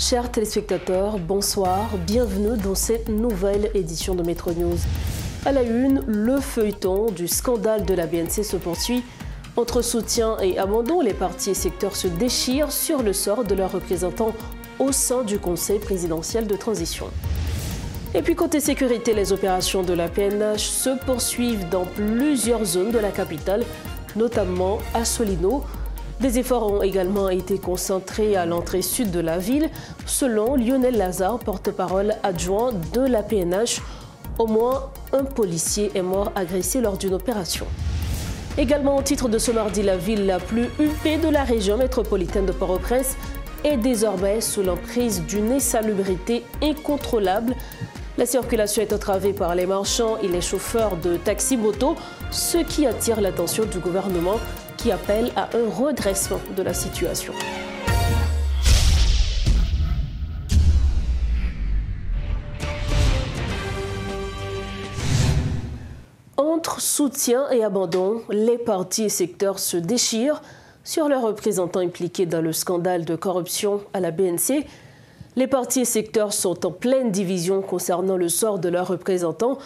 Chers téléspectateurs, bonsoir, bienvenue dans cette nouvelle édition de Métro News. À la une, le feuilleton du scandale de la BNC se poursuit. Entre soutien et abandon, les partis et secteurs se déchirent sur le sort de leurs représentants au sein du Conseil présidentiel de transition. Et puis côté sécurité, les opérations de la PNH se poursuivent dans plusieurs zones de la capitale, notamment à Solino. Des efforts ont également été concentrés à l'entrée sud de la ville, selon Lionel Lazare, porte-parole adjoint de la PNH. Au moins un policier est mort agressé lors d'une opération. Également au titre de ce mardi, la ville la plus huppée de la région métropolitaine de Port-au-Prince est désormais sous l'emprise d'une insalubrité incontrôlable. La circulation est entravée par les marchands et les chauffeurs de taxi-moto, ce qui attire l'attention du gouvernement qui appelle à un redressement de la situation. Entre soutien et abandon, les partis et secteurs se déchirent sur leurs représentants impliqués dans le scandale de corruption à la BNC. Les partis et secteurs sont en pleine division concernant le sort de leurs représentants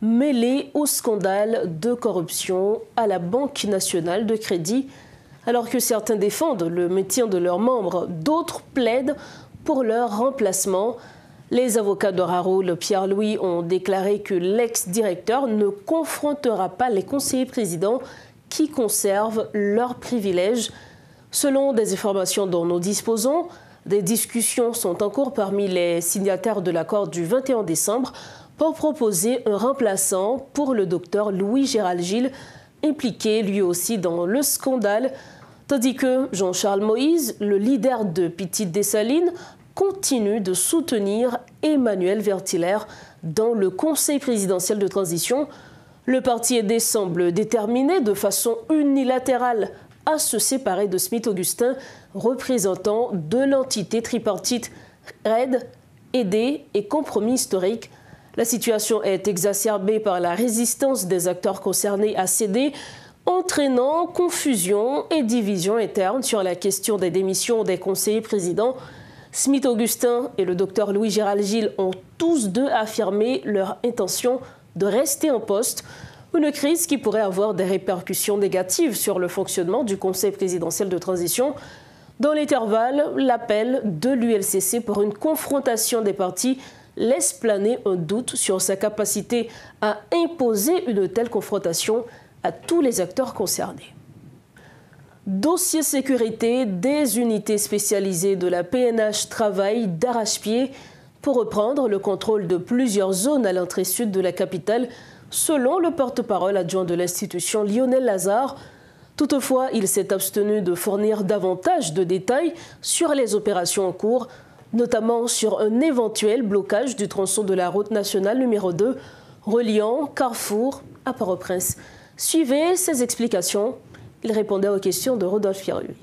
mêlés au scandale de corruption à la Banque nationale de crédit. Alors que certains défendent le maintien de leurs membres, d'autres plaident pour leur remplacement. Les avocats de Raoul Pierre-Louis ont déclaré que l'ex-directeur ne confrontera pas les conseillers présidents qui conservent leurs privilèges. Selon des informations dont nous disposons, des discussions sont en cours parmi les signataires de l'accord du 21 décembre pour proposer un remplaçant pour le docteur Louis-Gérald Gilles, impliqué lui aussi dans le scandale, tandis que Jean-Charles Moïse, le leader de Petite Dessalines, continue de soutenir Emmanuel Vertiller dans le Conseil présidentiel de transition. Le parti aidé semble déterminé de façon unilatérale à se séparer de Smith-Augustin, représentant de l'entité tripartite RAID, aidé et compromis historique. La situation est exacerbée par la résistance des acteurs concernés à céder, entraînant confusion et division interne sur la question des démissions des conseillers présidents. Smith-Augustin et le docteur Louis-Gérald Gilles ont tous deux affirmé leur intention de rester en poste. Une crise qui pourrait avoir des répercussions négatives sur le fonctionnement du Conseil présidentiel de transition. Dans l'intervalle, l'appel de l'ULCC pour une confrontation des partis laisse planer un doute sur sa capacité à imposer une telle confrontation à tous les acteurs concernés. Dossier sécurité, des unités spécialisées de la PNH travaillent d'arrache-pied pour reprendre le contrôle de plusieurs zones à l'entrée sud de la capitale, selon le porte-parole adjoint de l'institution Lionel Lazare. Toutefois, il s'est abstenu de fournir davantage de détails sur les opérations en cours, notamment sur un éventuel blocage du tronçon de la route nationale numéro 2, reliant Carrefour à Port-au-Prince. Suivez ces explications. Il répondait aux questions de Rodolphe Pierre-Louis.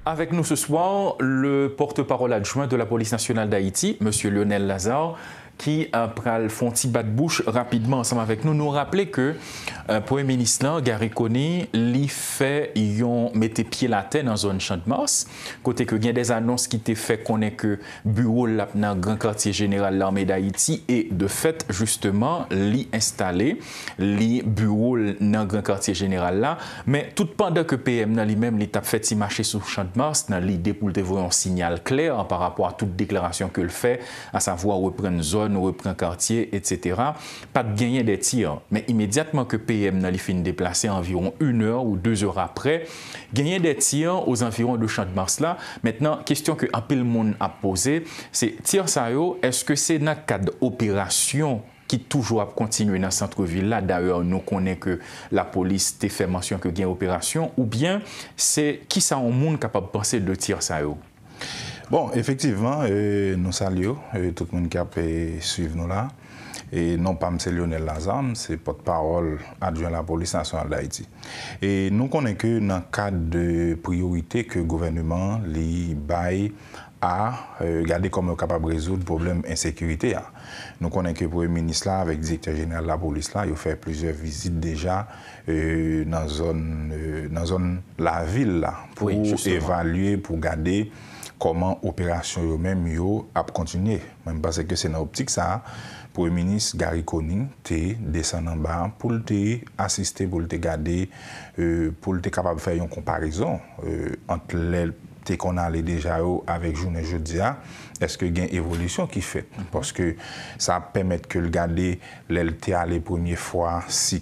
Avec nous ce soir, le porte-parole adjoint de la police nationale d'Haïti, M. Lionel Lazare, qui pral font petit bas de bouche rapidement ensemble avec nous rappeler que Premier ministre Gary Coney lui fait yon mette pied la tête dans zone Champ de Mars côté que gain des annonces qui étaient fait connaît que bureau là dans grand quartier général l'armée d'Haïti et de fait justement li installé li bureau dans grand quartier général là mais tout pendant que PM dans lui-même l'état fait si marcher sur Champ de Mars dans l'idée pour dévoiler un signal clair par rapport à toute déclaration que le fait à savoir reprendre zone reprend quartier, etc. Pas de gagner des tirs. Mais immédiatement que PM n'a fin déplacé environ 1 heure ou 2 heures après, gagner des tirs aux environs de Champ de Mars là. Maintenant, question que un peu le monde a posé, c'est tir ça yo, est-ce que c'est dans le cadre d'opération qui toujours continue dans le centre-ville là? D'ailleurs, nous connaissons que la police t'a fait mention que gagne opération, ou bien c'est qui ça au monde capable de penser de tir ça yo? Bon, effectivement, nous saluons tout le monde qui a suivi nous là. Et non pas M. Lionel Lazare, c'est porte-parole adjoint de la police nationale d'Haïti. Et nous connaissons que dans le cadre de priorité que le gouvernement baille à regarder comment on est capable de résoudre le problème d'insécurité. Nous connaissons que le Premier ministre, là, avec le directeur général de la police, là, il a fait plusieurs visites déjà dans la zone la ville, là, pour évaluer, pour regarder comment l'opération eux-mêmes a continué. Même parce que c'est dans l'optique ça. Le Premier ministre Gary Conning descend en bas pour assister, pour le garder, pour être capable de faire une comparaison entre les qu'on allait déjà avec journée jeudi, est-ce qu'il y a une évolution qui fait? Parce que ça permet que le garder l'LT à la première fois, est-ce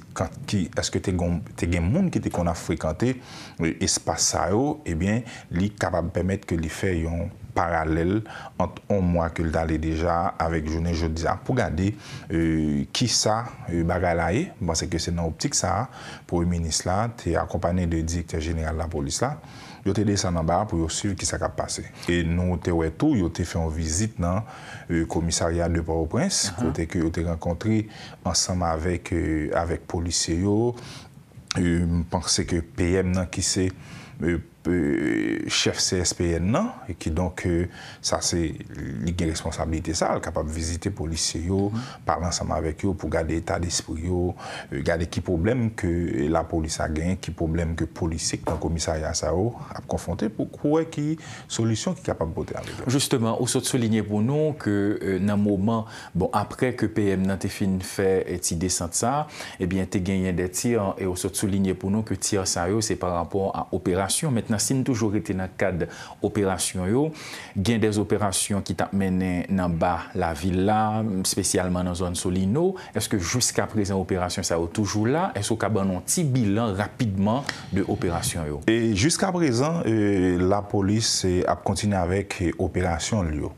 que tu as des gens qui qu'on a fréquenté l'espace ça, eh bien, il est capable de permettre que les faits un parallèle entre un mois que l'allait déjà avec journée jeudi pour garder qui ça bagay parce que c'est dans l'optique ça pour le ministre là, tu es accompagné de directeur général de la police là. Yo te descend en bas pour suivre qui ça a passé. Et nous te ouais tout, yo te fait une visite dans le commissariat de Port-au-Prince, côté que yo te rencontré ensemble avec policiers yo. Je pense que PM nan qui c'est chef CSPN non, et qui donc ça c'est une responsabilité ça, capable de visiter les policiers, parler ensemble avec eux pour garder l'état d'esprit, garder qui problème que la police a gagné, qui problème que les policiers dans le commissariat ça a confronté pour quoi qui solution qui est capable de porter avec eux. Justement, on souhaite souligner pour nous que dans un moment, bon, après que PM n'a fini fait et descente ça, eh bien, tu as gagné des tirs et on souhaite souligner pour nous que tir ça c'est par rapport à opération. Maintenant, si nous toujours été dans le cadre d'opérations, il y a des opérations qui t'ont mené dans bas la ville là, spécialement dans la zone Solino. Est-ce que jusqu'à présent, l'opération ça est toujours là? Est-ce qu'on a un petit bilan rapidement de l'opération? Et jusqu'à présent, la police a continué avec l'opération Lio.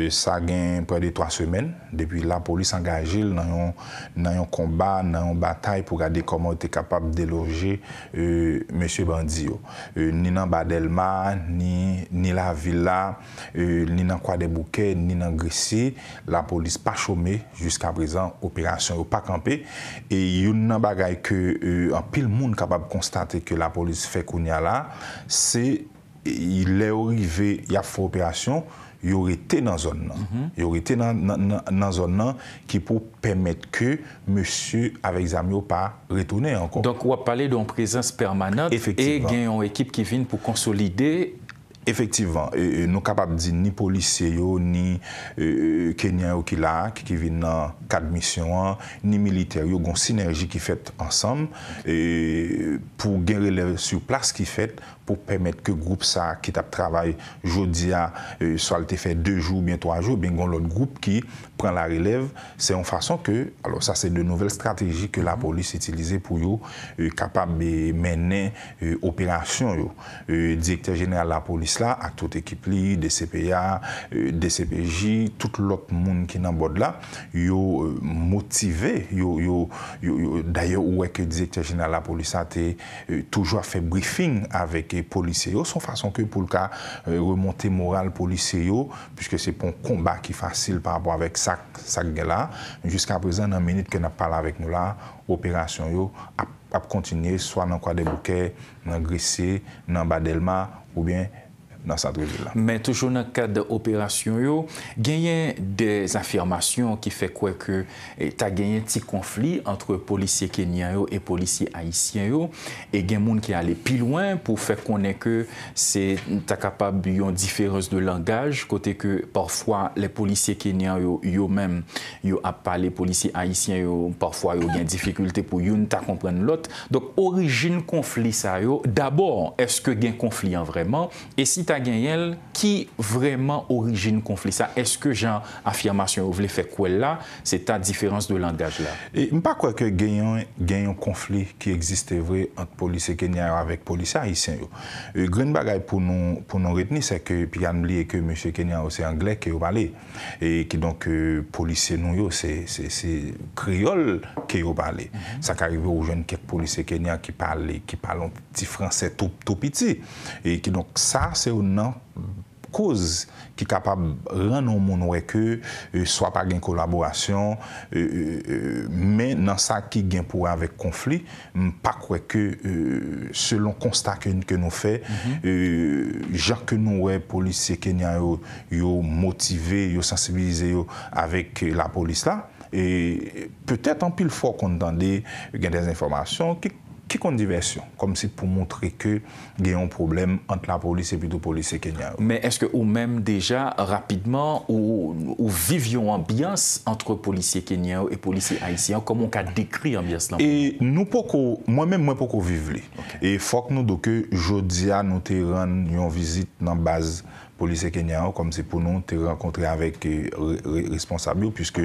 Ça a gagné près de 3 semaines depuis la police engagée dans un combat, dans une bataille pour regarder comment on était capable de déloger M. Bandio. Ni dans Badelma, ni la Villa, ni dans Croix des Bouquets, ni dans Grécy, la police pas chômé jusqu'à présent, opération pas campé. Et il y a une bagaille que en pile monde capable de constater que la police fait qu'on y a là, c'est il est arrivé, il y a fait opération. Il aurait été dans la zone. Il aurait été dans la zone qui peut permettre que monsieur avec Zamio pas retourner encore. Donc, on va parler d'une présence permanente et il y a une équipe qui vient pour consolider. Effectivement, nous sommes capables de dire ni policiers, ni Kenyans qui viennent dans 4 missions, ni militaires, il y a une synergie qui est faite ensemble pour gagner sur place qui est faite pour permettre que le groupe ça qui travaille aujourd'hui soit le fait 2 jours, bien 3 jours, bien l'autre groupe qui prend la relève. C'est une façon que, alors ça c'est de nouvelles stratégies que la police utilise pour capable de mener opération. Directeur général de la police là, à toute équipe li, DCPA, DCPJ, tout l'autre monde qui est dans le bord là, yo motivé, d'ailleurs où est que le directeur général de la police a toujours fait briefing avec les policiers, son façon que pour le cas remonter moral policier, puisque c'est pour un combat qui est facile par rapport avec ça là. Jusqu'à présent, dans la minute que nous parlé avec nous là, opération a continué soit dans Croix des Bouquets, dans Grécy, dans Badelma ou bien dans cette ville-là. Mais toujours dans le cadre d'opération, il y a des affirmations qui font quoi que tu as gagné un petit conflit entre policiers kenyans et policiers haïtiens. Et il y a des gens qui allaient plus loin pour faire connaître que c'est capable d'une différence de langage, côté que parfois les policiers kenyans eux-mêmes, à part les policiers haïtiens, parfois ils ont des difficultés pour une comprendre l'autre. Donc, origine conflit ça, d'abord, est-ce que il y a un conflit vraiment? Et si Gagnel, qui vraiment origine conflit ça? Est-ce que genre affirmation vous voulez faire quoi là? C'est ta différence de langage là. Et je ne pas que gagnant un conflit qui existait vrai entre policiers kenyans avec policiers haïtiens. Grande bagaille pour nous retenir c'est que puis oublier que monsieur Kenyan c'est anglais qui parle et qui donc policiers nous c'est créole qui parle. Ça arrive aux jeunes quelques policiers kenyans qui parlent un petit français tout petit et qui donc ça c'est non cause qui est capable de rendre au monde que soit pas une collaboration, mais dans ça qui gagne pour avec conflit, pas quoi que selon constat que nous fait, gens que nous policiers kenyans yo motivé, yo sensibilisé avec la police là, et peut-être en pile fois qu'on entendait des informations qui ont diversion, comme si pour montrer que il y a un problème entre la police et plutôt policiers kenyans. Mais est-ce que ou même déjà rapidement ou vivions ambiance entre policiers kenyans et policiers haïtiens, comment on a décrit l'ambiance là? Et nous moi-même moi pas vivre. Et faut que nous donc jodia nous te rendre une visite dans base policiers kenyans comme c'est pour nous te rencontrer avec responsable puisque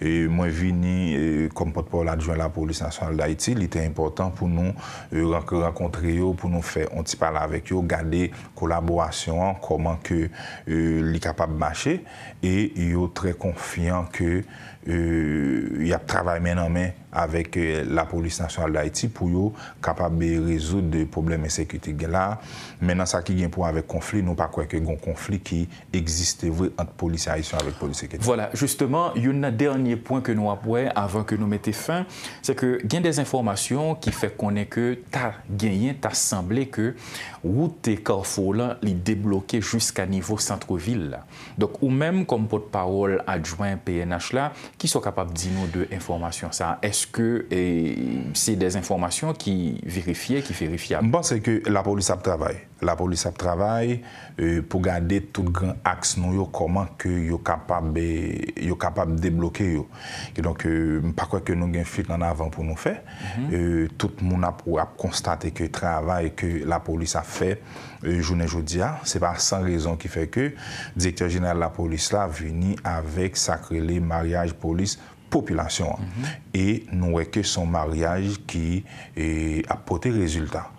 moi vini comme porte-parole adjoint de la police nationale d'Haïti, il était important pour nous rencontrer pour nous faire on petit parler avec eux, garder collaboration comment que li capable marcher et yo très confiant que il y a travail main en main avec la police nationale d'Haïti pour yo capable de résoudre des problèmes de sécurité là. Maintenant ça qui vient pour avec conflit, nous pas croire que un conflit qui existe entre policiers haïtiens avec policiers kenyans. Voilà, justement, il y a un dernier point que nous avons avant que nous mettions fin, c'est que il y a des informations qui fait qu'on est que t'as semblé que route et carrefour là, les débloqué jusqu'à niveau centre-ville là. Donc ou même comme porte-parole adjoint PNH là, qui sont capables de dire nous deux informations ça. Est-ce que c'est des informations qui vérifiables? Bon, c'est que la police a travaillé. La police a travaillé pour garder tout grand axe nous comment que yo capable de débloquer yo. Et donc pas quoi que nous gain fit en avant pour nous faire. Tout le monde a constaté que le travail que la police a fait journée jodia, c'est pas sans raison qui fait que le directeur général de la police là venu avec sacré mariage police population. Et nous voyons que son mariage qui a porté résultat.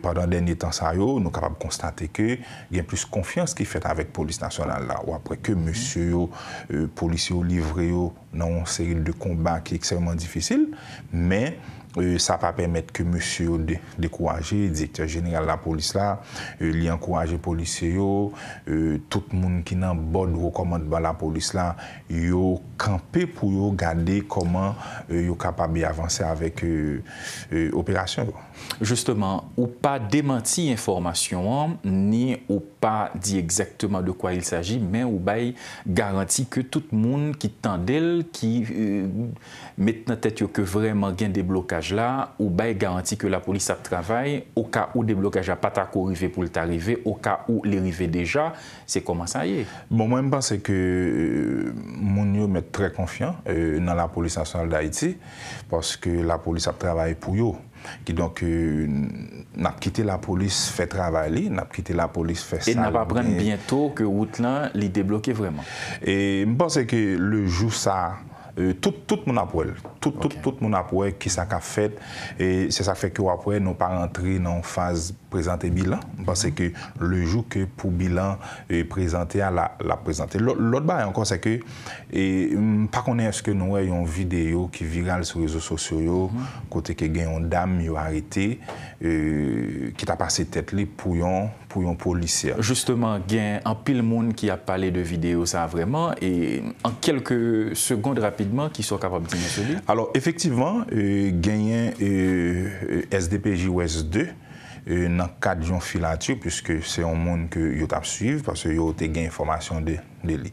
Pendant les derniers temps, nous sommes capables de constater qu'il y a plus de confiance qui fait avec la police nationale là. Ou après que monsieur, policier livré dans une série de combats qui est extrêmement difficile, mais ça ne va pas permettre que monsieur décourager, le directeur général de la police là, lui encourager les policiers, tout le monde qui est en bord de recommandement de la police là, yo camper pour garder comment yo capable d'avancer avec l'opération. Justement, ou pas démenti information, ni ou pas dit exactement de quoi il s'agit, mais ou bail garantie que tout le monde qui tendait, qui met dans tête que vraiment il y a des blocages là, ou bail garantie que la police a travaillé, au cas où des blocages n'a pas arrivé pour t'arriver, au cas où les arrivé déjà, c'est comment ça y est? Bon, moi je pense que mon yo met très confiant dans la police nationale d'Haïti parce que la police a travaillé pour eux. Qui donc n'a quitté la police fait travailler, n'a quitté la police fait ça. Et n'a pas prendre bientôt que route là les débloquer vraiment. Et je pense que le jour ça tout le monde a pour elle. Tout le monde a pour elle qui ça a fait. Et c'est ça fait que après, nous pas rentrer dans une phase présenter bilan. Parce que le jour que pour bilan présenter à la présenter. L'autre bail encore, c'est que, pas qu'on est-ce que nous avons une vidéo qui est virale sur les réseaux sociaux, côté que il y a une dame qui a arrêté, qui t'a passé tête pour un policier. Justement, il y a un pile monde qui a parlé de vidéo, ça vraiment, et en quelques secondes rapidement, qui sont capables de dire celui. Alors, effectivement, gagné SDPJ Ouest 2 dans le cadre d'une filature, puisque c'est un monde que vous avez suivi, parce que vous avez gagné information de lui.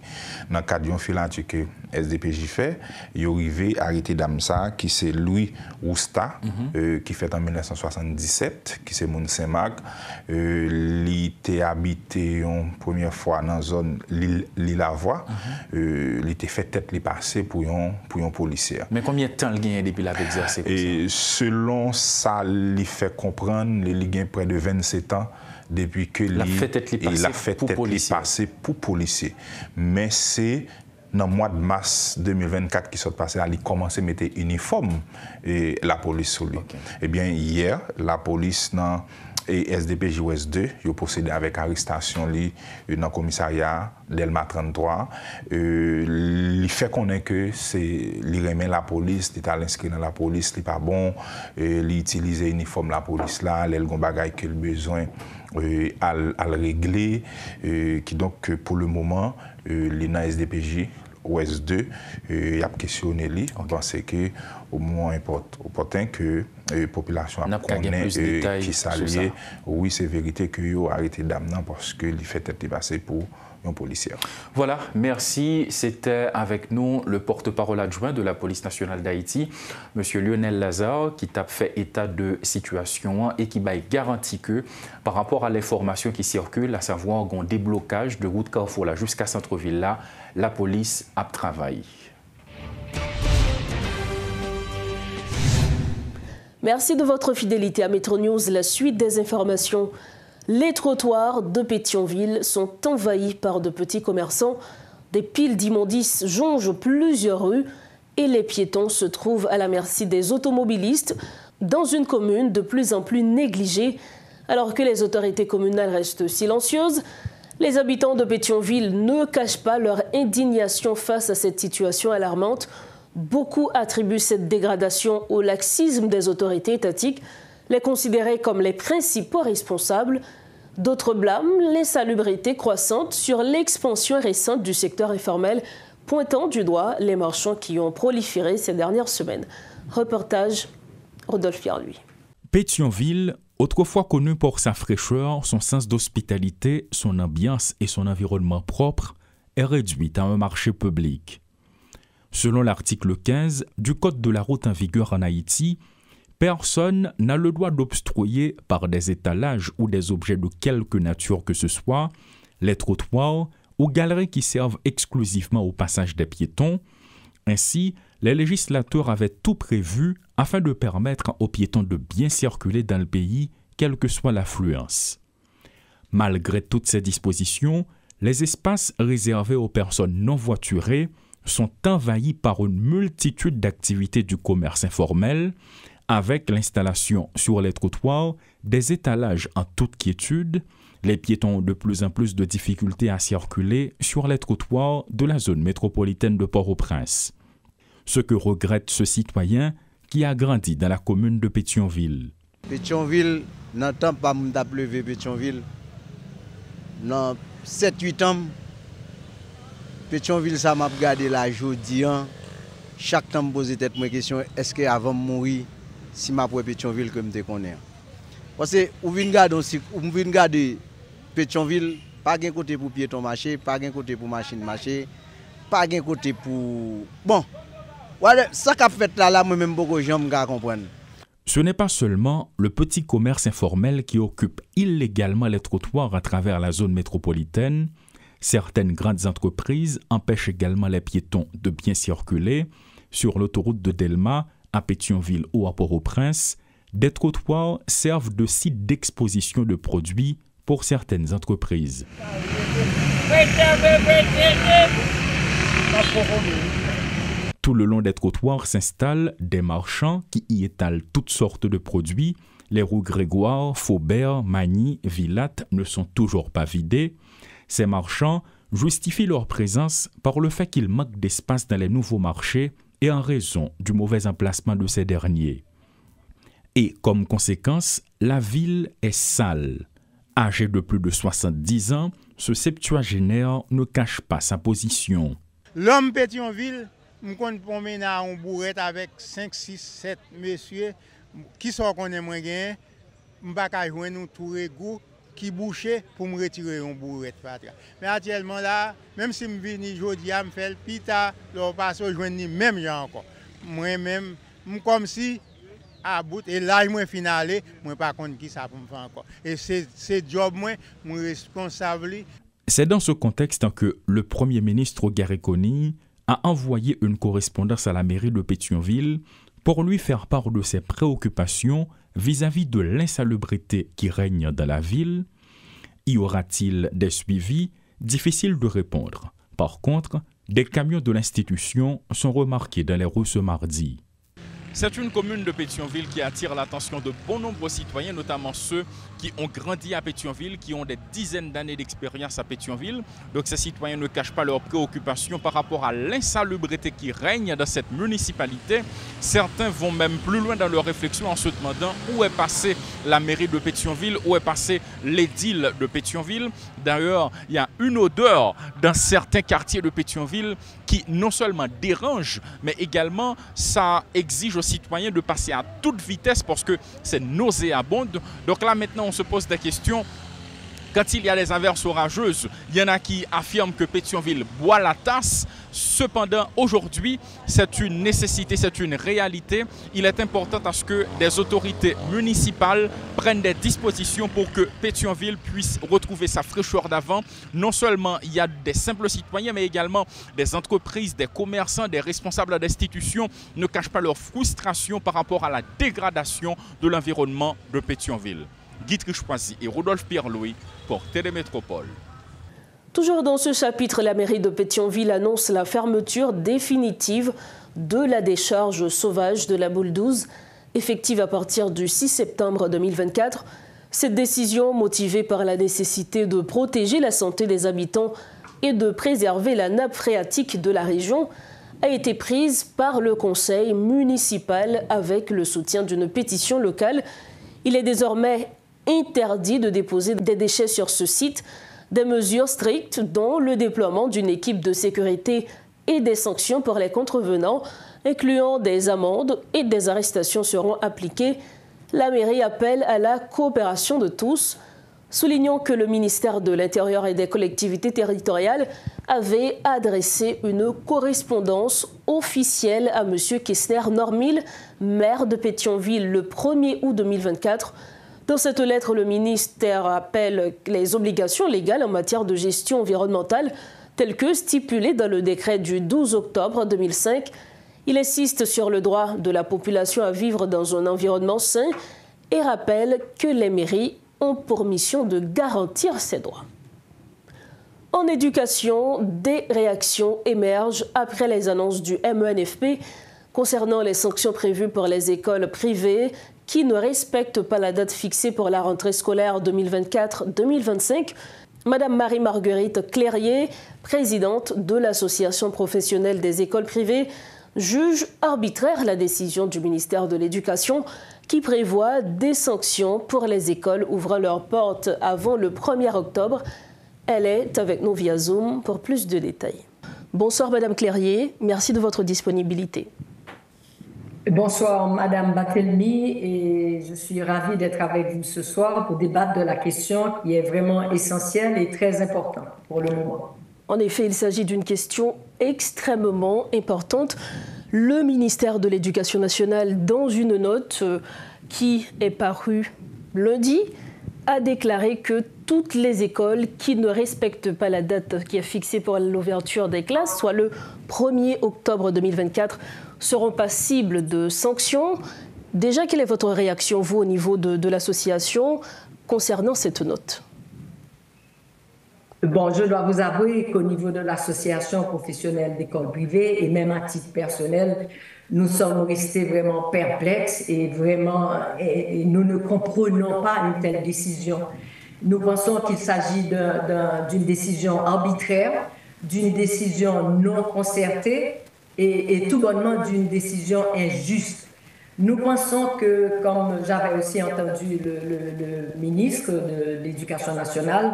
Dans le cadre d'une filature que SDPJ fait, il est arrivé à arrêter Damsa, qui c'est Louis Rousta, qui fait en 1977, qui c'est Moun Saint-Marc. Il était habité une première fois dans la zone Lille-Lavoie. Il était fait tête les passer pour un policier. Mais combien de temps il gagne depuis la exercé? Et selon ça, il fait comprendre, il gagne près de 27 ans depuis que il a fait tête passé pour policier. Mais c'est dans le mois de mars 2024 qui s'est passé, il a commencé à mettre uniforme et la police sur lui. Eh bien, hier, la police dans et SDPJ Ouest 2, ils ont procédé avec arrestation dans le commissariat Delma 33. Il fait qu'on est que il remet la police, il est inscrit dans la police, il n'est pas bon, il utilise l'uniforme de la police là, il a un bagage qu'il a besoin à le régler, qui donc pour le moment, l'INA SDPJ Ouest 2, il a questionné lui. On pense que au moins important que la population connaît qui s'allie. Oui, c'est vérité que yo arrêté d'amener parce que il fait être passé pour un policier. Voilà, merci. C'était avec nous le porte-parole adjoint de la police nationale d'Haïti, M. Lionel Lazare, qui t'a fait état de situation et qui m'a garanti que par rapport à l'information qui circule, à savoir un déblocage de route Carrefour là jusqu'à Centre-Ville là, la police a travaillé. Merci de votre fidélité à Métro News. La suite des informations. Les trottoirs de Pétionville sont envahis par de petits commerçants. Des piles d'immondices jonchent plusieurs rues et les piétons se trouvent à la merci des automobilistes dans une commune de plus en plus négligée. Alors que les autorités communales restent silencieuses, les habitants de Pétionville ne cachent pas leur indignation face à cette situation alarmante. Beaucoup attribuent cette dégradation au laxisme des autorités étatiques, les considérer comme les principaux responsables. D'autres blâment l'insalubrité croissante sur l'expansion récente du secteur informel, pointant du doigt les marchands qui ont proliféré ces dernières semaines. Reportage Rodolphe Pierre-Louis. Pétionville, autrefois connu pour sa fraîcheur, son sens d'hospitalité, son ambiance et son environnement propre, est réduite à un marché public. Selon l'article 15 du Code de la route en vigueur en Haïti, personne n'a le droit d'obstruer par des étalages ou des objets de quelque nature que ce soit les trottoirs ou galeries qui servent exclusivement au passage des piétons. Ainsi, les législateurs avaient tout prévu afin de permettre aux piétons de bien circuler dans le pays, quelle que soit l'affluence. Malgré toutes ces dispositions, les espaces réservés aux personnes non voiturées sont envahis par une multitude d'activités du commerce informel, avec l'installation sur les trottoirs des étalages en toute quiétude. Les piétons ont de plus en plus de difficultés à circuler sur les trottoirs de la zone métropolitaine de Port-au-Prince. Ce que regrette ce citoyen qui a grandi dans la commune de Pétionville. Pétionville, n'entend pas m'appeler Pétionville. Dans 7-8 ans, Pétionville, ça m'a regardé la journée. Chaque temps, je me pose tête ma question, est-ce qu'avant de mourir, si je suis Pétionville, que je me connais? Parce que vous venez regarder Pétionville, pas de côté pour piéton marché, pas de côté pour machine marché, pas de côté pour... Bon, ça qu'a fait là, moi-même, beaucoup de gens ne comprennent. Ce n'est pas seulement le petit commerce informel qui occupe illégalement les trottoirs à travers la zone métropolitaine. Certaines grandes entreprises empêchent également les piétons de bien circuler. Sur l'autoroute de Delma, à Pétionville ou à Port-au-Prince, des trottoirs servent de site d'exposition de produits pour certaines entreprises. Tout le long des trottoirs s'installent des marchands qui y étalent toutes sortes de produits. Les rues Grégoire, Faubert, Magny, Villatte ne sont toujours pas vidées. Ces marchands justifient leur présence par le fait qu'il manque d'espace dans les nouveaux marchés et en raison du mauvais emplacement de ces derniers. Et comme conséquence, la ville est sale. Âgé de plus de 70 ans, ce septuagénaire ne cache pas sa position. L'homme Pétionville, je compte promener à une bourrette avec 5, 6, 7 messieurs qui sont qu'on aimerait gagner. Je ne vais pas joindre tout égout qui bouchait pour me retirer une bourrette. Mais actuellement là, même si je viens aujourd'hui, je fais le pita, je passe au joindre même gens encore. Moi-même, comme si à bout et là je finale, moi pas contre qui ça pour me faire encore. Et c'est job moi responsable. C'est dans ce contexte que le Premier ministre Gariconi a envoyé une correspondance à la mairie de Pétionville pour lui faire part de ses préoccupations vis-à-vis de l'insalubrité qui règne dans la ville. Y aura-t-il des suivis? Difficile de répondre. Par contre, des camions de l'institution sont remarqués dans les rues ce mardi. C'est une commune de Pétionville qui attire l'attention de bon nombre de citoyens, notamment ceux qui ont grandi à Pétionville, qui ont des dizaines d'années d'expérience à Pétionville. Donc ces citoyens ne cachent pas leurs préoccupations par rapport à l'insalubrité qui règne dans cette municipalité. Certains vont même plus loin dans leur réflexion en se demandant où est passée la mairie de Pétionville, où est passé l'édile de Pétionville. D'ailleurs, il y a une odeur dans certains quartiers de Pétionville qui non seulement dérange, mais également ça exige aux citoyens de passer à toute vitesse parce que c'est nauséabond. Donc là maintenant on se pose des questions. Quand il y a des averses orageuses, il y en a qui affirment que Pétionville boit la tasse. Cependant, aujourd'hui, c'est une nécessité, c'est une réalité. Il est important à ce que des autorités municipales prennent des dispositions pour que Pétionville puisse retrouver sa fraîcheur d'avant. Non seulement il y a des simples citoyens, mais également des entreprises, des commerçants, des responsables d'institutions ne cachent pas leur frustration par rapport à la dégradation de l'environnement de Pétionville. Guy Trichoisi et Rodolphe Pierre-Louis pour Télémétropole. Toujours dans ce chapitre, la mairie de Pétionville annonce la fermeture définitive de la décharge sauvage de la Boule 12, effective à partir du 6 septembre 2024. Cette décision, motivée par la nécessité de protéger la santé des habitants et de préserver la nappe phréatique de la région, a été prise par le conseil municipal avec le soutien d'une pétition locale. Il est désormais interdit de déposer des déchets sur ce site. Des mesures strictes, dont le déploiement d'une équipe de sécurité et des sanctions pour les contrevenants, incluant des amendes et des arrestations, seront appliquées. La mairie appelle à la coopération de tous, soulignant que le ministère de l'Intérieur et des collectivités territoriales avait adressé une correspondance officielle à M. Kessner Normil, maire de Pétionville, le 1er août 2024. Dans cette lettre, le ministère rappelle les obligations légales en matière de gestion environnementale, telles que stipulées dans le décret du 12 octobre 2005. Il insiste sur le droit de la population à vivre dans un environnement sain et rappelle que les mairies ont pour mission de garantir ces droits. En éducation, des réactions émergent après les annonces du MENFP concernant les sanctions prévues pour les écoles privées qui ne respectent pas la date fixée pour la rentrée scolaire 2024-2025. Madame Marie-Marguerite Clérier, présidente de l'Association professionnelle des écoles privées, juge arbitraire la décision du ministère de l'Éducation qui prévoit des sanctions pour les écoles ouvrant leurs portes avant le 1er octobre. Elle est avec nous via Zoom pour plus de détails. Bonsoir Madame Clérier, merci de votre disponibilité. Bonsoir Madame Batelmi et je suis ravie d'être avec vous ce soir pour débattre de la question qui est vraiment essentielle et très importante pour le moment. En effet, il s'agit d'une question extrêmement importante. Le ministère de l'Éducation nationale, dans une note qui est parue lundi, a déclaré que toutes les écoles qui ne respectent pas la date qui est fixée pour l'ouverture des classes, soit le 1er octobre 2024, seront passibles de sanctions. Déjà, quelle est votre réaction, vous, au niveau de l'association, concernant cette note ? Bon, je dois vous avouer qu'au niveau de l'association professionnelle d'écoles privées, et même à titre personnel, nous sommes restés vraiment perplexes et vraiment, nous ne comprenons pas une telle décision. Nous pensons qu'il s'agit d'une décision arbitraire, d'une décision non concertée et tout bonnement d'une décision injuste. Nous pensons que, comme j'avais aussi entendu le ministre de l'Éducation nationale,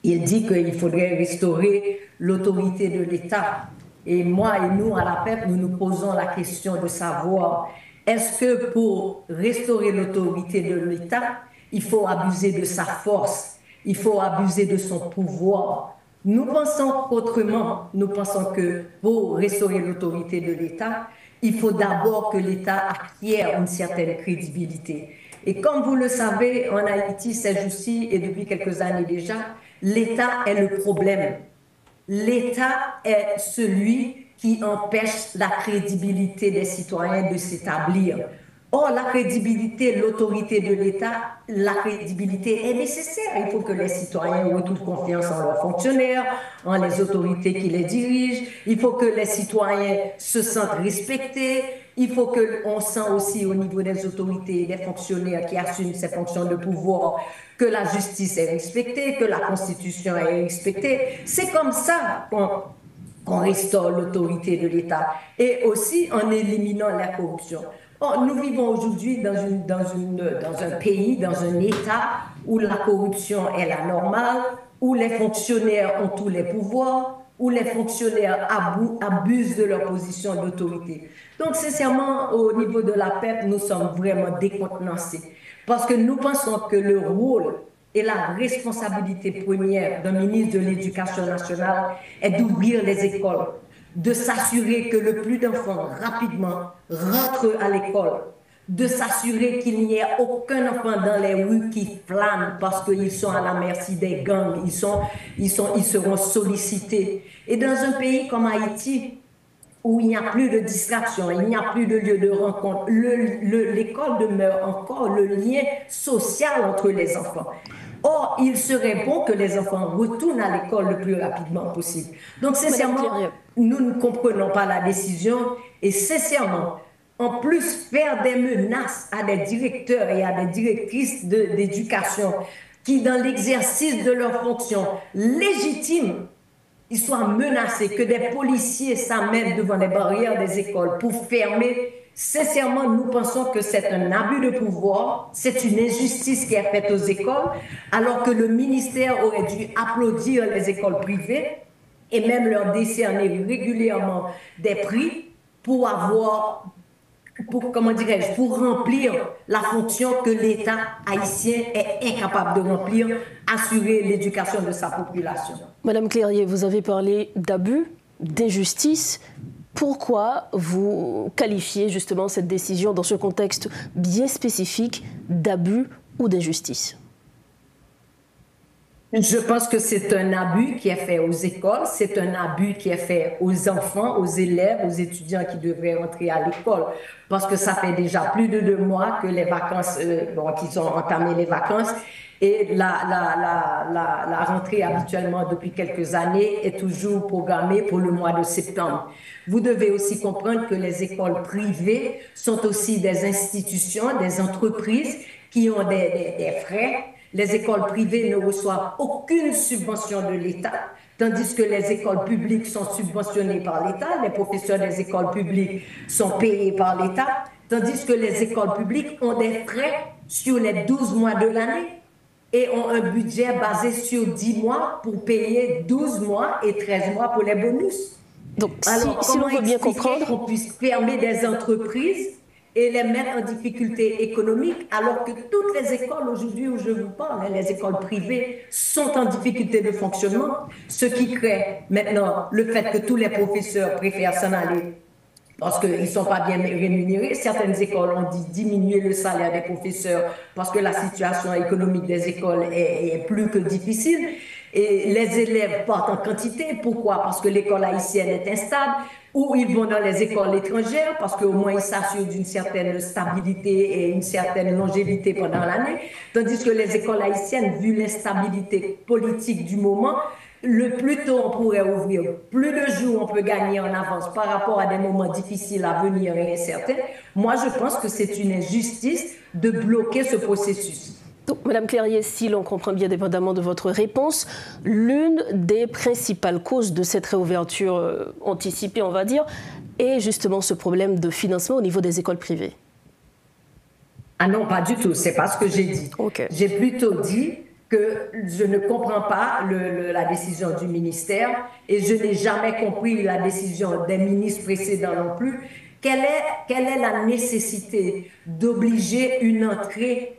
il dit qu'il faudrait restaurer l'autorité de l'État. Et moi et nous, à la PEP, nous nous posons la question de savoir, est-ce que pour restaurer l'autorité de l'État, il faut abuser de sa force, il faut abuser de son pouvoir? Nous pensons qu'autrement, nous pensons que pour restaurer l'autorité de l'État, il faut d'abord que l'État acquiert une certaine crédibilité. Et comme vous le savez, en Haïti, ces jours-ci et depuis quelques années déjà, l'État est le problème. L'État est celui qui empêche la crédibilité des citoyens de s'établir. Or, la crédibilité, l'autorité de l'État, la crédibilité est nécessaire. Il faut que les citoyens retrouvent confiance en leurs fonctionnaires, en les autorités qui les dirigent. Il faut que les citoyens se sentent respectés. Il faut qu'on sent aussi au niveau des autorités, des fonctionnaires qui assument ces fonctions de pouvoir, que la justice est respectée, que la Constitution est respectée. C'est comme ça qu'on restaure l'autorité de l'État et aussi en éliminant la corruption. Or, nous vivons aujourd'hui dans un pays, dans un État où la corruption est la normale, où les fonctionnaires ont tous les pouvoirs, où les fonctionnaires abusent de leur position d'autorité. Donc, sincèrement, au niveau de la PEP, nous sommes vraiment décontenancés parce que nous pensons que le rôle et la responsabilité première d'un ministre de l'Éducation nationale est d'ouvrir les écoles, de s'assurer que le plus d'enfants rapidement rentrent à l'école, de s'assurer qu'il n'y ait aucun enfant dans les rues qui flâne parce qu'ils sont à la merci des gangs, ils seront sollicités. Et dans un pays comme Haïti, où il n'y a plus de distraction, il n'y a plus de lieu de rencontre, l'école demeure encore le lien social entre les enfants. Or, il serait bon que les enfants retournent à l'école le plus rapidement possible. Donc, sincèrement, nous ne comprenons pas la décision et sincèrement, en plus, faire des menaces à des directeurs et à des directrices d'éducation qui, dans l'exercice de leurs fonctions légitimes, ils soient menacés, que des policiers s'amènent devant les barrières des écoles pour fermer. Sincèrement, nous pensons que c'est un abus de pouvoir, c'est une injustice qui est faite aux écoles, alors que le ministère aurait dû applaudir les écoles privées et même leur décerner régulièrement des prix pour pour remplir la fonction que l'État haïtien est incapable de remplir, assurer l'éducation de sa population. Madame Clérier, vous avez parlé d'abus, d'injustice. Pourquoi vous qualifiez justement cette décision dans ce contexte bien spécifique d'abus ou d'injustice? Je pense que c'est un abus qui est fait aux écoles, c'est un abus qui est fait aux enfants, aux élèves, aux étudiants qui devraient rentrer à l'école. Parce que ça fait déjà plus de 2 mois que les vacances, qu'ils ont entamé les vacances. Et la rentrée habituellement depuis quelques années est toujours programmée pour le mois de septembre. Vous devez aussi comprendre que les écoles privées sont aussi des institutions, des entreprises qui ont des frais. Les écoles privées ne reçoivent aucune subvention de l'État, tandis que les écoles publiques sont subventionnées par l'État, les professeurs des écoles publiques sont payés par l'État, tandis que les écoles publiques ont des frais sur les 12 mois de l'année et ont un budget basé sur 10 mois pour payer 12 mois et 13 mois pour les bonus. Donc, alors, si l'on veut bien comprendre, qu'on puisse fermer des entreprises et les mettre en difficulté économique, alors que toutes les écoles aujourd'hui où je vous parle, les écoles privées, sont en difficulté de fonctionnement, ce qui crée maintenant le fait que tous les professeurs préfèrent s'en aller parce qu'ils ne sont pas bien rémunérés. Certaines écoles ont dit diminuer le salaire des professeurs parce que la situation économique des écoles est plus que difficile. Et les élèves partent en quantité. Pourquoi? Parce que l'école haïtienne est instable, ou ils vont dans les écoles étrangères parce qu'au moins ils s'assurent d'une certaine stabilité et une certaine longévité pendant l'année. Tandis que les écoles haïtiennes, vu l'instabilité politique du moment, le plus tôt on pourrait ouvrir, plus de jours on peut gagner en avance par rapport à des moments difficiles à venir et incertains. Moi, je pense que c'est une injustice de bloquer ce processus. Donc, Madame Clérier, si l'on comprend bien dépendamment de votre réponse, l'une des principales causes de cette réouverture anticipée, on va dire, est justement ce problème de financement au niveau des écoles privées. Ah non, pas du tout, c'est pas ce que j'ai dit. Okay. J'ai plutôt dit que je ne comprends pas la décision du ministère et je n'ai jamais compris la décision des ministres précédents non plus. Quelle est la nécessité d'obliger une entrée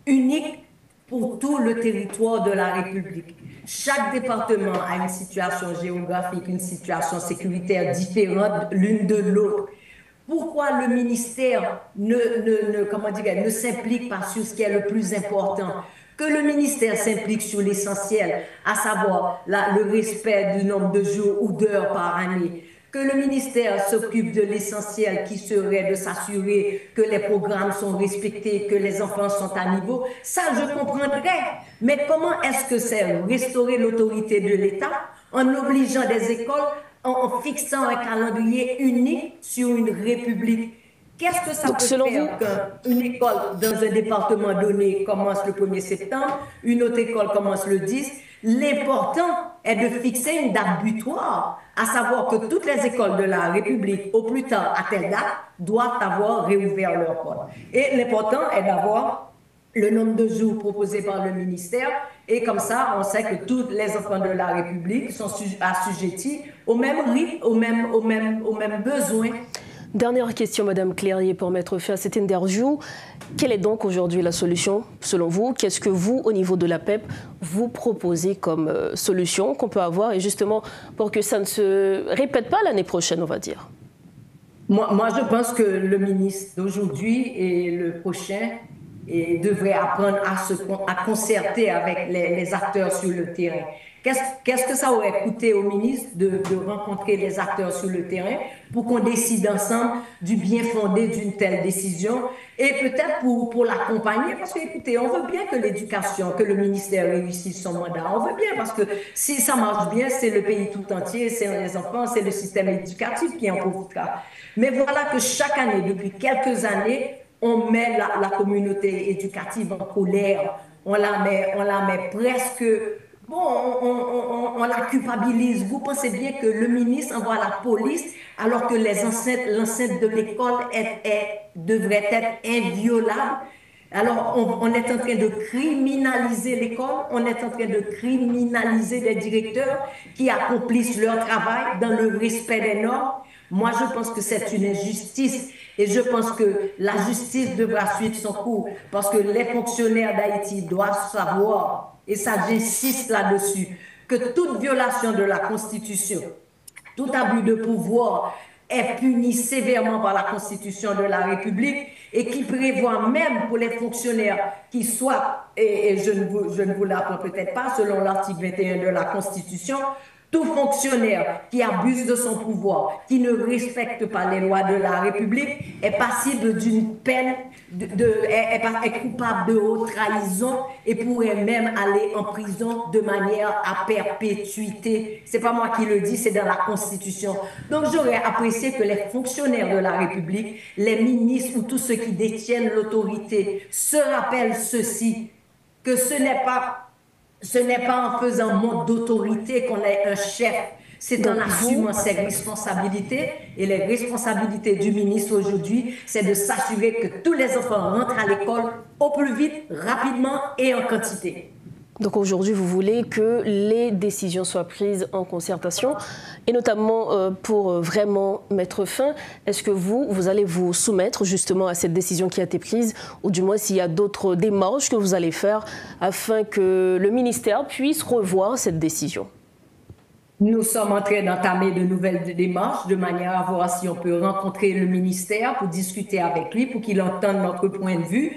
unique pour tout le territoire de la République? Chaque département a une situation géographique, une situation sécuritaire différente l'une de l'autre. Pourquoi le ministère ne s'implique pas sur ce qui est le plus important? Que le ministère s'implique sur l'essentiel, à savoir le respect du nombre de jours ou d'heures par année. que le ministère s'occupe de l'essentiel qui serait de s'assurer que les programmes sont respectés, que les enfants sont à niveau, ça je comprendrais. Mais comment est-ce que c'est restaurer l'autorité de l'État en obligeant des écoles, en fixant un calendrier unique sur une république? Qu'est-ce que ça peut faire qu'une école dans un département donné commence le 1er septembre, une autre école commence le 10? L'important est de fixer une date butoir, à savoir que toutes les écoles de la République, au plus tard à telle date, doivent avoir réouvert leurs portes. Et l'important est d'avoir le nombre de jours proposés par le ministère, et comme ça, on sait que tous les enfants de la République sont assujettis au même rythme, aux mêmes besoins. Dernière question, Madame Clérier, pour mettre fin à cette interview. Quelle est donc aujourd'hui la solution, selon vous? Qu'est-ce que vous, au niveau de la PEP, vous proposez comme solution qu'on peut avoir, et justement pour que ça ne se répète pas l'année prochaine, on va dire? Moi, je pense que le ministre d'aujourd'hui et le prochain devraient apprendre à concerter avec les acteurs sur le terrain. Qu'est-ce que ça aurait coûté au ministre de rencontrer les acteurs sur le terrain pour qu'on décide ensemble du bien fondé d'une telle décision, et peut-être pour l'accompagner, parce que, écoutez, on veut bien que l'éducation, que le ministère réussisse son mandat, on veut bien, parce que si ça marche bien, c'est le pays tout entier, c'est les enfants, c'est le système éducatif qui en profitera. Mais voilà que chaque année, depuis quelques années, on met la communauté éducative en colère, on la met presque... Bon, on la culpabilise. Vous pensez bien que le ministre envoie la police alors que l'enceinte de l'école devrait être inviolable. Alors, on est en train de criminaliser l'école, on est en train de criminaliser les directeurs qui accomplissent leur travail dans le respect des normes. Moi, je pense que c'est une injustice, et je pense que la justice devra suivre son cours, parce que les fonctionnaires d'Haïti doivent savoir, et ça j'insiste là-dessus, que toute violation de la Constitution, tout abus de pouvoir est puni sévèrement par la Constitution de la République, et qui prévoit même pour les fonctionnaires qui soient, et je ne vous l'apprends peut-être pas, selon l'article 21 de la Constitution, tout fonctionnaire qui abuse de son pouvoir, qui ne respecte pas les lois de la République, est passible d'une peine, est coupable de haute trahison, et pourrait même aller en prison de manière à perpétuité. C'est pas moi qui le dis, c'est dans la Constitution. Donc j'aurais apprécié que les fonctionnaires de la République, les ministres ou tous ceux qui détiennent l'autorité se rappellent ceci, que ce n'est pas en faisant montre d'autorité qu'on est un chef, c'est en assumant ses responsabilités. Et les responsabilités du ministre aujourd'hui, c'est de s'assurer que tous les enfants rentrent à l'école au plus vite, rapidement et en quantité. Donc aujourd'hui, vous voulez que les décisions soient prises en concertation, et notamment pour vraiment mettre fin. Est-ce que vous allez vous soumettre justement à cette décision qui a été prise, ou du moins s'il y a d'autres démarches que vous allez faire afin que le ministère puisse revoir cette décision? Nous sommes en train d'entamer de nouvelles démarches de manière à voir si on peut rencontrer le ministère pour discuter avec lui, pour qu'il entende notre point de vue,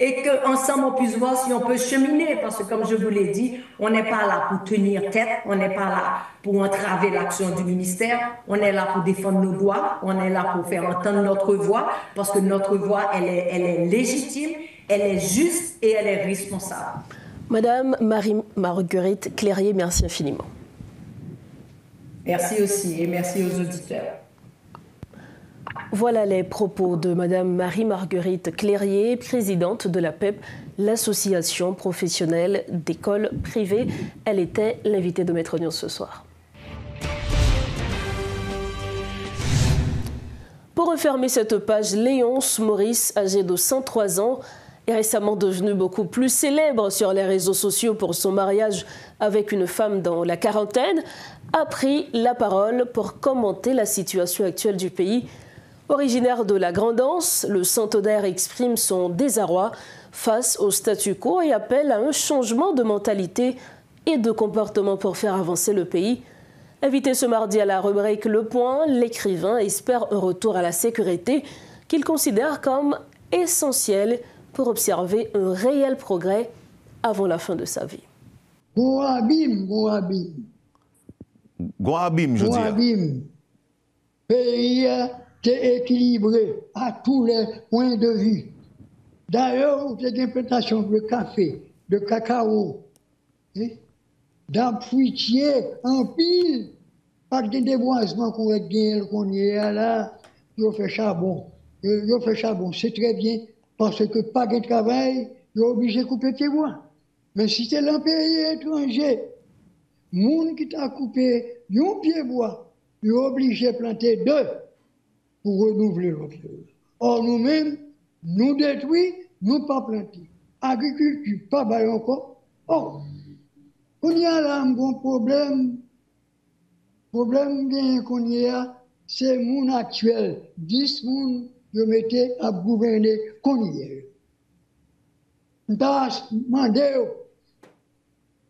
et qu'ensemble on puisse voir si on peut cheminer, parce que comme je vous l'ai dit, on n'est pas là pour tenir tête, on n'est pas là pour entraver l'action du ministère, on est là pour défendre nos droits, on est là pour faire entendre notre voix, parce que notre voix, elle est légitime, elle est juste et elle est responsable. Madame Marie-Marguerite Clérier, merci infiniment. Merci aussi, et merci aux auditeurs. Voilà les propos de Madame Marie-Marguerite Clérier, présidente de la PEP, l'association professionnelle d'écoles privées. Elle était l'invitée de Maître News ce soir. Pour refermer cette page, Léonce Maurice, âgé de 103 ans, est récemment devenu beaucoup plus célèbre sur les réseaux sociaux pour son mariage avec une femme dans la quarantaine, a pris la parole pour commenter la situation actuelle du pays. Originaire de la Grande-Anse, le centenaire exprime son désarroi face au statu quo et appelle à un changement de mentalité et de comportement pour faire avancer le pays. Invité ce mardi à la rubrique Le Point, l'écrivain espère un retour à la sécurité qu'il considère comme essentiel pour observer un réel progrès avant la fin de sa vie. Gon abîme, je dis. pays est équilibré à tous les points de vue. D'ailleurs, il y a des plantations de café, de cacao, d'arbres fruitiers en pile, pas de déboisement qu'on y a là, ils fait charbon. Ils fait charbon, c'est très bien, parce que pas de travail, ils sont obligés de couper tes bois. Mais si c'est un pays étranger, monde qui t'a coupé un pied bois, ils sont obligés de planter 2 pour renouveler l'autre. Or, nous-mêmes, nous détruisons, nous pas planter. Agriculture, pas bailler encore. Or, on y a là un bon problème. Problème bien qu'on y a, c'est mon actuel. 10 moun, je mettais à gouverner qu'on y est. M'tas demandé,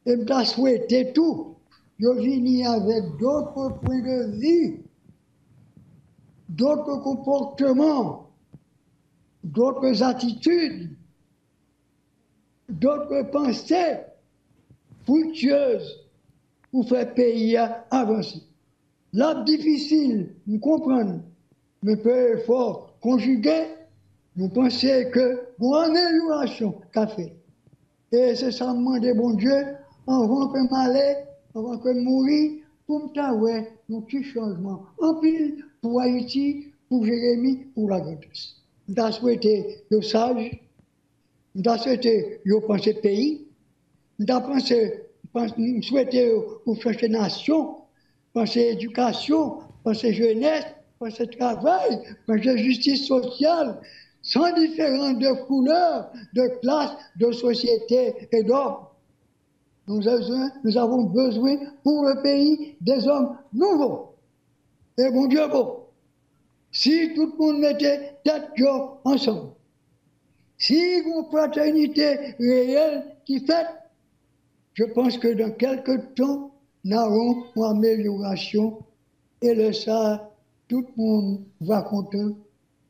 et m'tas souhaité tout. Je viens avec d'autres points de vue, d'autres comportements, d'autres attitudes, d'autres pensées fructueuses pour faire pays avancer. Là, difficile, nous comprenons, mais peu effort conjugué, nous pensons que pour amélioration qu'a fait. Et c'est ça, demander bon Dieu, avant que m'aller, avant que mourir, pour me taouer nos petits changements. En pile pour Haïti, pour Jérémie, pour la Grandesse. Nous avons souhaité le sage, nous avons souhaité le penser pays, nous avons souhaité pour chercher nation, penser éducation, penser jeunesse, penser travail, penser justice sociale, sans différence de couleur, de classe, de société et d'ordre. Nous avons besoin pour le pays des hommes nouveaux. Et bon Dieu, bon, si tout le monde mettait tête ensemble, si une fraternité réelle qui fait, je pense que dans quelques temps, nous aurons une amélioration et le ça, tout le monde va content,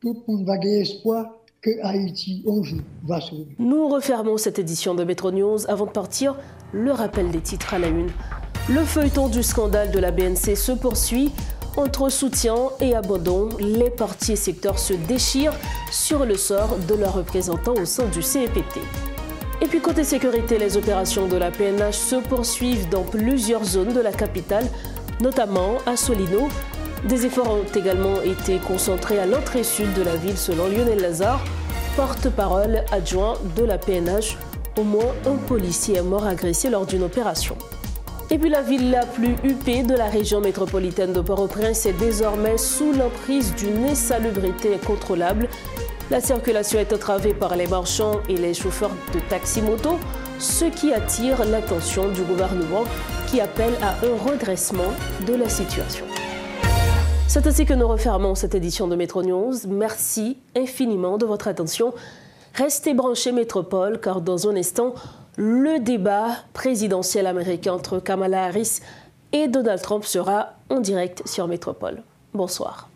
tout le monde va gagner espoir que Haïti, un jour, va sauver. Nous refermons cette édition de Métro News. Avant de partir, le rappel des titres à la une. Le feuilleton du scandale de la BNC se poursuit. Entre soutien et abandon, les partis et secteurs se déchirent sur le sort de leurs représentants au sein du CEPT. Et puis côté sécurité, les opérations de la PNH se poursuivent dans plusieurs zones de la capitale, notamment à Solino. Des efforts ont également été concentrés à l'entrée sud de la ville selon Lionel Lazare, porte-parole adjoint de la PNH. Au moins un policier est mort agressé lors d'une opération. Et puis la ville la plus huppée de la région métropolitaine de Port-au-Prince est désormais sous l'emprise d'une insalubrité incontrôlable. La circulation est entravée par les marchands et les chauffeurs de taxi-moto, ce qui attire l'attention du gouvernement qui appelle à un redressement de la situation. C'est ainsi que nous refermons cette édition de Métro News. Merci infiniment de votre attention. Restez branchés Métropole car dans un instant, le débat présidentiel américain entre Kamala Harris et Donald Trump sera en direct sur Métropole. Bonsoir.